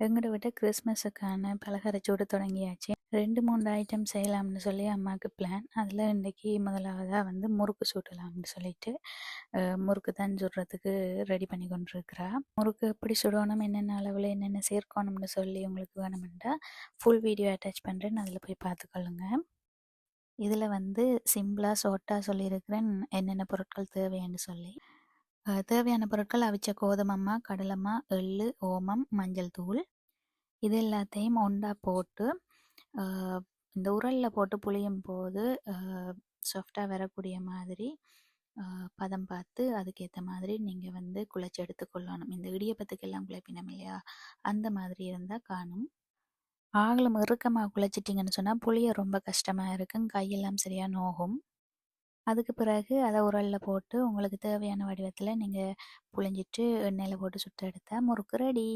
எங்கட வீட்ட கிறிஸ்மஸுக்கான பலகார சூடு தொடங்கியாச்சு. 2, 3 ஐட்டம் செய்யலாம்னு சொல்லி அம்மாவுக்கு பிளான். அதில் இன்றைக்கி முதலாவதா வந்து முறுக்கு சுடலாம்னு சொல்லிட்டு முறுக்கு தான் சுடுறதுக்கு ரெடி பண்ணி கொண்டிருக்கிறா. முறுக்கு எப்படி சுடணும், என்னென்ன அளவில் என்னென்ன சேர்க்கணும்னு சொல்லி உங்களுக்கு வேணுமெண்டா ஃபுல் வீடியோ அட்டாச் பண்ணுறேன், அதில் போய் பார்த்துக்கொள்ளுங்க. இதில் வந்து சிம்பிளாக ஷார்ட்டாக சொல்லியிருக்கிறேன் என்னென்ன பொருட்கள் தேவைன்னு சொல்லி. தேவையான பொருட்கள் அவிச்ச கோதுமம்மா, கடலைமா, எள்ளு, ஓமம், மஞ்சள் தூள். இது எல்லாத்தையும் ஒன்றா போட்டு இந்த உரலில் போட்டு புளியும் போது சாஃப்டாக வரக்கூடிய மாதிரி பதம் பார்த்து அதுக்கேற்ற மாதிரி நீங்கள் வந்து குழச்சி எடுத்துக்கொள்ளணும். இந்த இடியப்பத்துக்கெல்லாம் குழப்பினோம் இல்லையா, அந்த மாதிரி இருந்தால் காணும். ஆகலும் இறுக்கமாக குழச்சிட்டிங்கன்னு சொன்னால் புளிய ரொம்ப கஷ்டமாக இருக்கும், கையெல்லாம் சரியாக நோகும். அதுக்கு பிறகு அதை உரலில் போட்டு உங்களுக்கு தேவையான வடிவத்தில் நீங்கள் புழிஞ்சிட்டு எண்ணெயில் போட்டு சுட்டு எடுத்தால் முறுக்கு ரெடி.